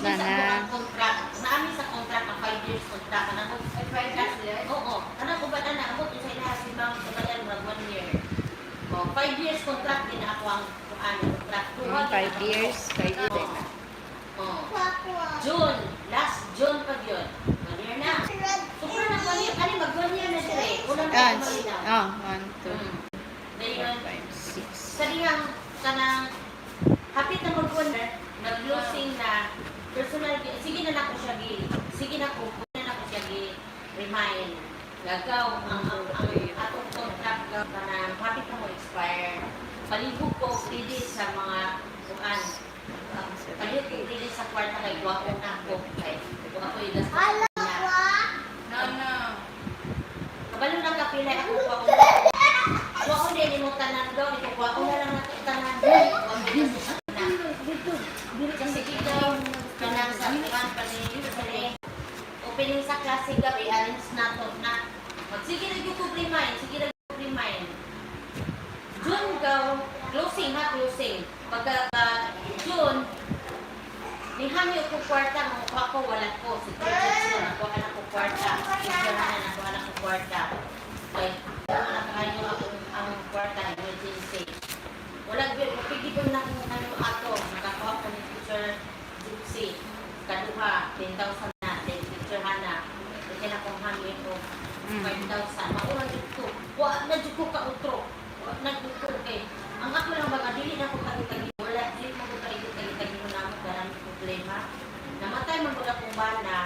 na Sa na. ang contract, naami sa contract ang 5 years contract na ko. 5 years din. Oo. Ana ko ba na abot sa ilaha si Ma'am Kabayan mag 1 year. Oh, 5 years contract din ako ang contract. 5 years. 5 years din na. Oh. June, last June pa yun. 1 year na. Super na 1 year. Ano mag 1 year na dire. Unang Ah, na malinaw. 1, 2, Dayon 5, 6. sa dihang kanang hapit na mag-1 nag-closing na personal, sige na nako siya sige na ko siya remind gagaw ang atong contract na hapit na mo expire palibog ko pili sa mga kuan palibog ko pili sa kwarta kay guwapo na ako kay guwapo yung gastos na kabalo lang kapila ako guwapo din mo tanan daw guwapo na lang natin tanan kasi ikaw kanang sa kuan pali opening sa klase gabi arrange na to na sige na gyud ko remind June gaw closing pagka June ni hanyo ko kwarta mo ako wala ko si teacher na ko ana ko kwarta na ko ana ko kwarta ay wala kayo ako ang kwarta emergency wala gyud pigi ko na ano ato nakakuha ko ni teacher Gypsy kaduha 10,000 na teacher Hana kaya na kong hanyo ko 5,000 maura gyud ko wa na gyud ko ka utro wa na gyud ko kay ang ako lang baga dili na ko kagitagi wala dili mo ko kagitagi mo na mo dalang problema namatay man gud akong bana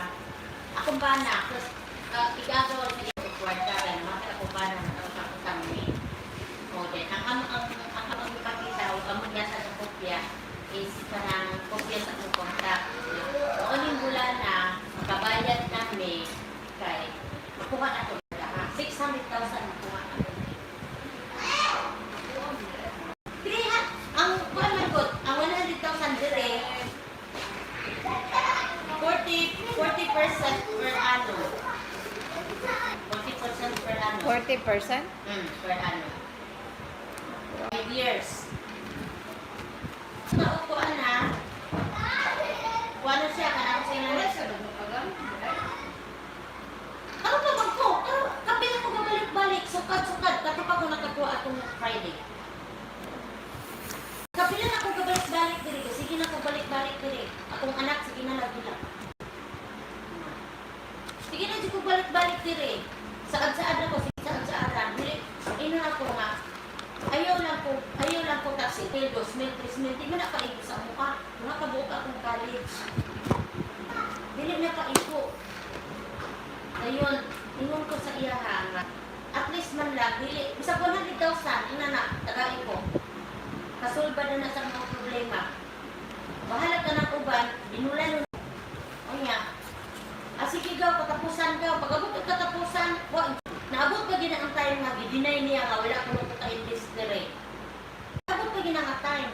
plus igagawa sa iyo kwarta na namatay akong bana na kami o din ang ipakita o among yasa sa kopya is parang kopya sa akong contract noon mula na makabayad kami kay makuha na ito 600,000 makuha na ito ang kuha man ko ang 100,000 dire 40% per annum 40% per annum 40%? per annum 5 years naupuan na kuha na siya kanang sa inanay sa ano pa bang ko? Kapila ko gabalik-balik sukad-sukad katapag ko nakakuha atong Friday kapila na ko gabalik-balik diri sige na ko balik-balik diri akong anak sige na lagi lang sige na di ko balik-balik diri saad-saad ako sige saad-saadan dili ina ako nga ayaw lang ko taxi till 2000 di man na kaigo sa mukha mga kabuka akong college dili na kaigo ayun ingon ko sa iyaha nga at least man lang dili sa 100,000 ina na tagay ko kasulba na sa mga problema bahala ka ng uban binulan mo o nga sige gaw katapusan gaw pag-abot ang katapusan naabot pa gina ang time nga gidinay niya nga wala ko nung ka-invest dire naabot pa gina ang time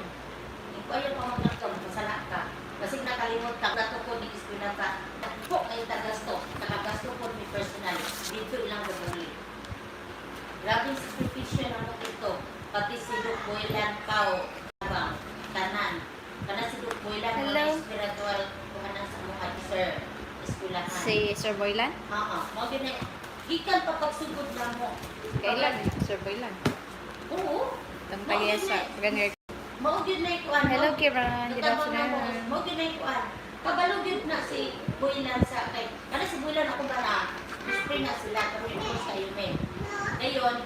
ayaw pa magkakaw masala ka kasi nakalimot ka natukod ni ispinata po kayo tagasto nakagasto po ni personal dito ilang gabuli grabing sakripisyo na mo ito pati si Doc Boylan Pao Tabang Tanan kana si Doc Boylan mga spiritual kuhanan sa mga sir eskwelahan Si Sir Boylan? oo mo gina gikan pa pagsugod na mo Kailan? Sir Boylan? oo Ang kaya sa ganyan. mao gyud na ikuan Hello, Kira. Good afternoon. mao gyud na ikuan kabalo gyud na si Boylan sa kay kana si Boylan ako ba na spring na sila pero ito sa yume dayon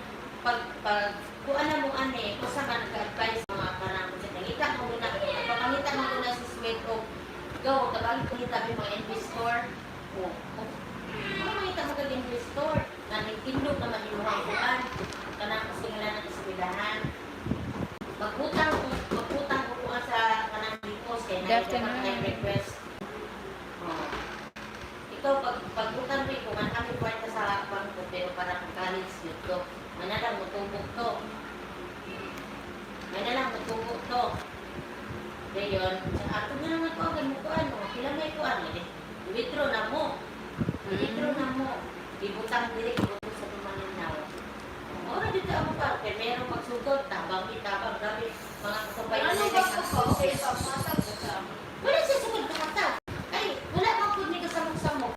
pag kuan na mo ani usa ka nag-advise mga kanang sa nangita mo na pamangita mo na si sweat o go tabang kita mga investor o mangita mo kag investor na nagtindog naman imong kuan kanang singalan ng eskwelahan magutang ko sa kanang deposit kay na request ikaw pag-utang mo kung ang kami kwarta sa bangko pero para kung college dito manalang matubog to dayon ato na naman ko ang mo kuan mo pila may kuan withdraw na mo ibutang dili ibutang sa Maninaw ora dito ako pa kay meron magsugod tabang gabi mga kasabay